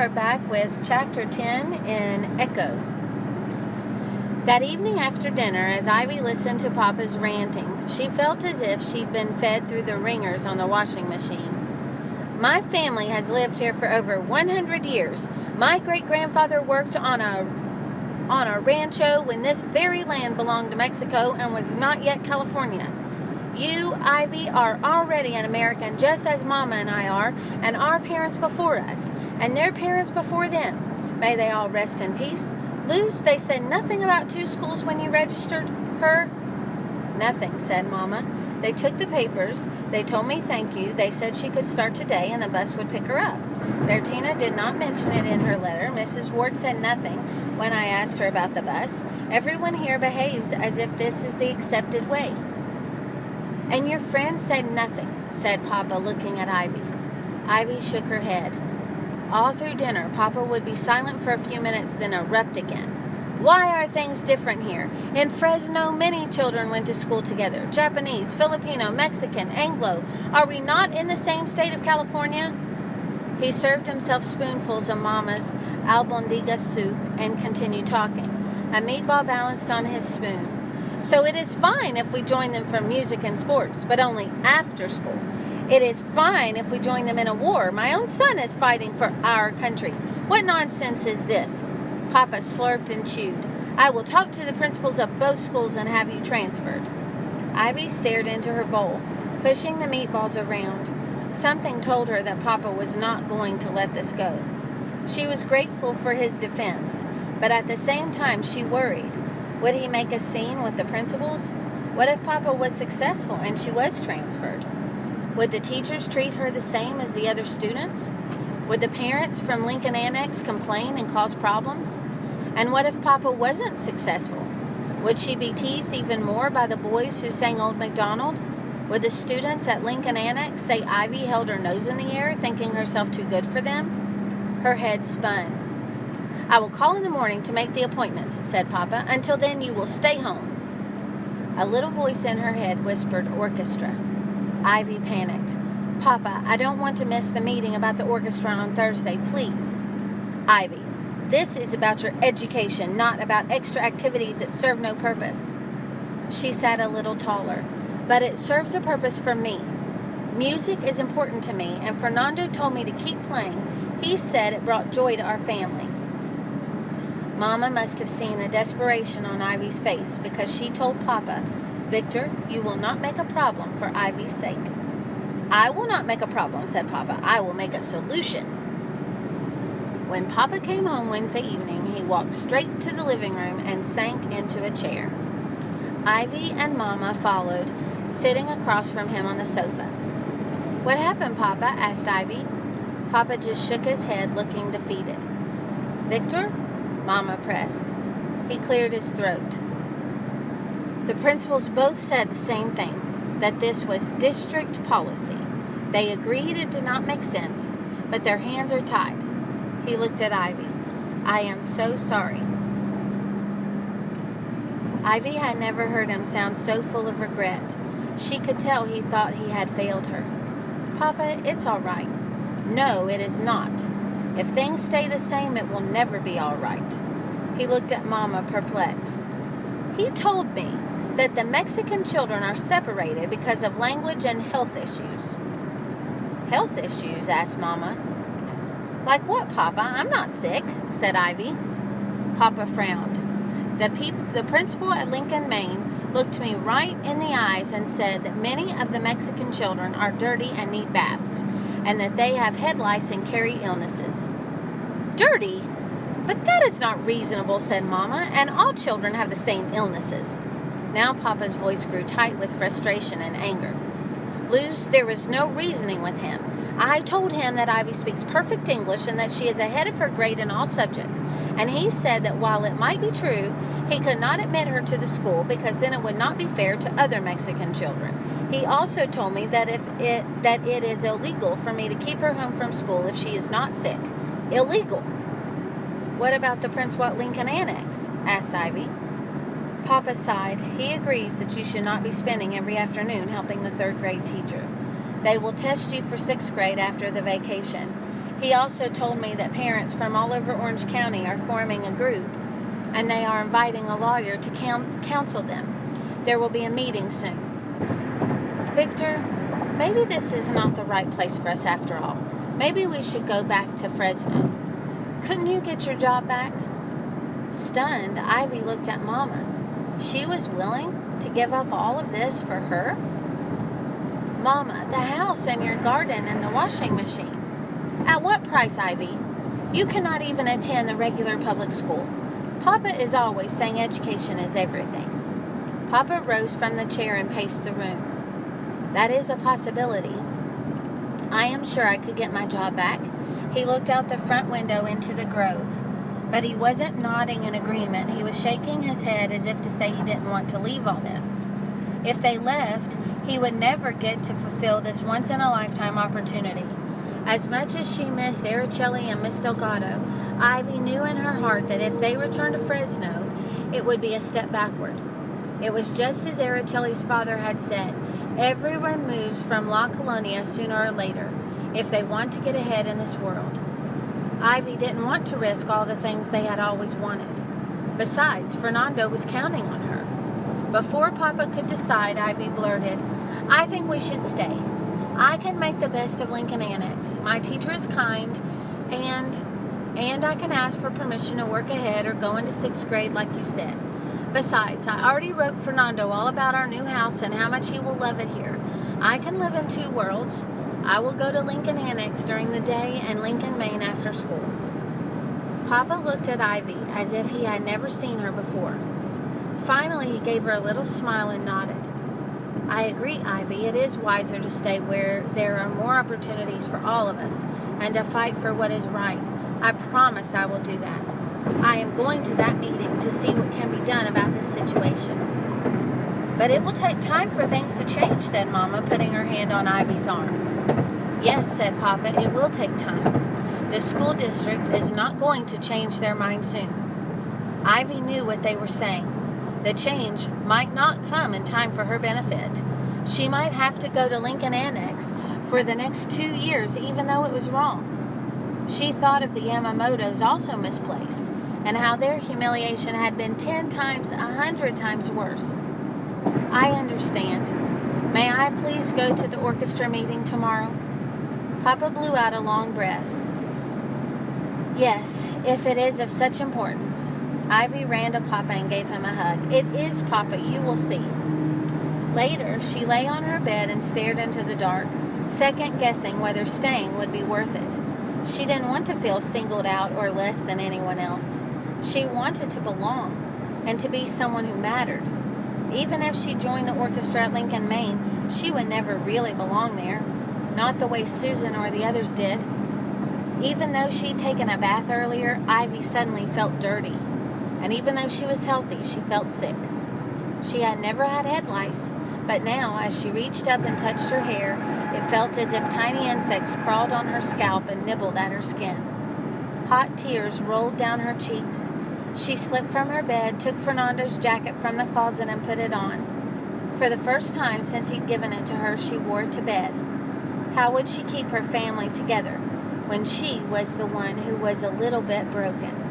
are back with Chapter 10 in Echo. That evening after dinner, as Ivy listened to Papa's ranting, she felt as if she'd been fed through the ringers on the washing machine. My family has lived here for over 100 years. My great-grandfather worked on a rancho when this very land belonged to Mexico and was not yet California. You, Ivy, are already an American just as Mama and I are, and our parents before us, and their parents before them. May they all rest in peace. Luz, they said nothing about two schools when you registered her? Nothing, said Mama. They took the papers. They told me thank you. They said she could start today and the bus would pick her up. Bertina did not mention it in her letter. Mrs. Ward said nothing when I asked her about the bus. Everyone here behaves as if this is the accepted way. And your friend said nothing, said Papa, looking at Ivy. Ivy shook her head. All through dinner, Papa would be silent for a few minutes, then erupt again. Why are things different here? In Fresno, many children went to school together. Japanese, Filipino, Mexican, Anglo. Are we not in the same state of California? He served himself spoonfuls of Mama's albondiga soup and continued talking. A meatball balanced on his spoon. So it is fine if we join them for music and sports, but only after school. It is fine if we join them in a war. My own son is fighting for our country. What nonsense is this? Papa slurped and chewed. I will talk to the principals of both schools and have you transferred. Ivy stared into her bowl, pushing the meatballs around. Something told her that Papa was not going to let this go. She was grateful for his defense, but at the same time she worried. Would he make a scene with the principals? What if Papa was successful and she was transferred? Would the teachers treat her the same as the other students? Would the parents from Lincoln Annex complain and cause problems? And what if Papa wasn't successful? Would she be teased even more by the boys who sang Old MacDonald? Would the students at Lincoln Annex say Ivy held her nose in the air, thinking herself too good for them? Her head spun. I will call in the morning to make the appointments, said Papa. Until then, you will stay home. A little voice in her head whispered, orchestra. Ivy panicked. Papa, I don't want to miss the meeting about the orchestra on Thursday, please. Ivy, this is about your education, not about extra activities that serve no purpose. She sat a little taller. But it serves a purpose for me. Music is important to me, and Fernando told me to keep playing. He said it brought joy to our family. Mama must have seen the desperation on Ivy's face because she told Papa, Victor, you will not make a problem for Ivy's sake. I will not make a problem, said Papa. I will make a solution. When Papa came home Wednesday evening, he walked straight to the living room and sank into a chair. Ivy and Mama followed, sitting across from him on the sofa. What happened, Papa? Asked Ivy. Papa just shook his head, looking defeated. Victor? Mama pressed. He cleared his throat. The principals both said the same thing, that this was district policy. They agreed it did not make sense, but their hands are tied. He looked at Ivy. I am so sorry. Ivy had never heard him sound so full of regret. She could tell he thought he had failed her. Papa, it's all right. No, it is not. If things stay the same, it will never be all right. He looked at Mama, perplexed. He told me that the Mexican children are separated because of language and health issues. Health issues? Asked Mama. Like what, Papa? I'm not sick, said Ivy. Papa frowned. The principal at Lincoln, Maine, looked me right in the eyes and said that many of the Mexican children are dirty and need baths, and that they have head lice and carry illnesses. Dirty? But that is not reasonable, said Mama, and all children have the same illnesses. Now Papa's voice grew tight with frustration and anger. Luz, there was no reasoning with him. I told him that Ivy speaks perfect English and that she is ahead of her grade in all subjects, and he said that while it might be true, he could not admit her to the school because then it would not be fair to other Mexican children. He also told me that it is illegal for me to keep her home from school if she is not sick. Illegal. What about the principal at Lincoln Annex? Asked Ivy. Papa sighed. He agrees that you should not be spending every afternoon helping the third grade teacher. They will test you for 6th grade after the vacation, He also told me that parents from all over Orange County are forming a group, and they are inviting a lawyer to counsel them. There will be a meeting soon. Victor, maybe this is not the right place for us after all. Maybe we should go back to Fresno. Couldn't you get your job back? Stunned, Ivy looked at Mama. She was willing to give up all of this for her? Mama, the house and your garden and the washing machine. At what price, Ivy? You cannot even attend the regular public school. Papa is always saying education is everything. Papa rose from the chair and paced the room. That is a possibility. I am sure I could get my job back. He looked out the front window into the grove. But he wasn't nodding in agreement. He was shaking his head as if to say he didn't want to leave all this. If they left, he would never get to fulfill this once-in-a-lifetime opportunity. As much as she missed Araceli and Miss Delgado, Ivy knew in her heart that if they returned to Fresno, it would be a step backward. It was just as Araceli's father had said, everyone moves from La Colonia sooner or later if they want to get ahead in this world. Ivy didn't want to risk all the things they had always wanted. Besides, Fernando was counting on her. Before Papa could decide, Ivy blurted, I think we should stay. I can make the best of Lincoln Annex. My teacher is kind, and I can ask for permission to work ahead or go into 6th grade like you said. Besides, I already wrote Fernando all about our new house and how much he will love it here. I can live in 2 worlds. I will go to Lincoln Annex during the day and Lincoln, Maine after school. Papa looked at Ivy as if he had never seen her before. Finally, he gave her a little smile and nodded. I agree, Ivy. It is wiser to stay where there are more opportunities for all of us and to fight for what is right. I promise I will do that. I am going to that meeting to see what can be done about this situation. But it will take time for things to change, said Mama, putting her hand on Ivy's arm. Yes, said Papa, it will take time. The school district is not going to change their mind soon. Ivy knew what they were saying. The change might not come in time for her benefit. She might have to go to Lincoln Annex for the next 2 years, even though it was wrong. She thought of the Yamamotos also misplaced, and how their humiliation had been 10 times, 100 times worse. I understand. May I please go to the orchestra meeting tomorrow? Papa blew out a long breath. Yes, if it is of such importance. Ivy ran to Papa and gave him a hug. It is, Papa, you will see. Later, she lay on her bed and stared into the dark, second-guessing whether staying would be worth it. She didn't want to feel singled out or less than anyone else. She wanted to belong and to be someone who mattered. Even if she joined the orchestra at Lincoln, Maine, she would never really belong there. Not the way Susan or the others did. Even though she'd taken a bath earlier, Ivy suddenly felt dirty. And even though she was healthy, she felt sick. She had never had head lice, but now, as she reached up and touched her hair, it felt as if tiny insects crawled on her scalp and nibbled at her skin. Hot tears rolled down her cheeks. She slipped from her bed, took Fernando's jacket from the closet and put it on. For the first time since he'd given it to her, she wore it to bed. How would she keep her family together when she was the one who was a little bit broken?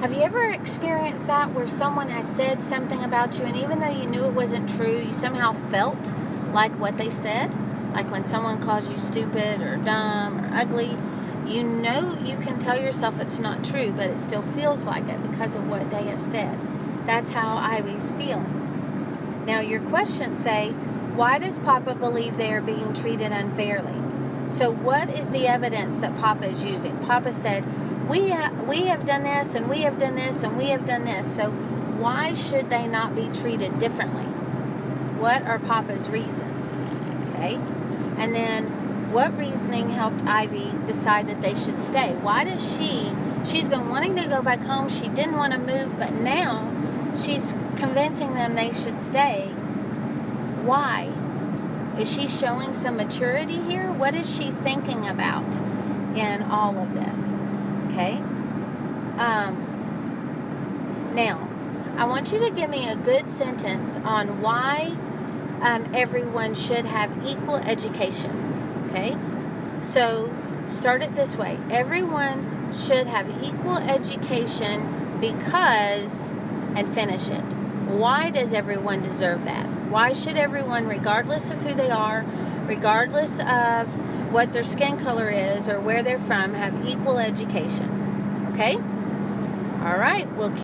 Have you ever experienced that where someone has said something about you and even though you knew it wasn't true, you somehow felt like what they said? Like when someone calls you stupid or dumb or ugly, you know you can tell yourself it's not true, but it still feels like it because of what they have said. That's how Ivy's feeling. Now your questions say, why does Papa believe they are being treated unfairly? So what is the evidence that Papa is using? Papa said, we have done this, and we have done this, and we have done this. So why should they not be treated differently? What are Papa's reasons? Okay. And then what reasoning helped Ivy decide that they should stay? Why does she's been wanting to go back home. She didn't want to move, but now she's convincing them they should stay. Why? Is she showing some maturity here? What is she thinking about in all of this? Okay. Now, I want you to give me a good sentence on why everyone should have equal education. Okay. So start it this way. Everyone should have equal education because, and finish it. Why does everyone deserve that? Why should everyone, regardless of who they are, regardless of what their skin color is or where they're from, have equal education? Okay? All right, we'll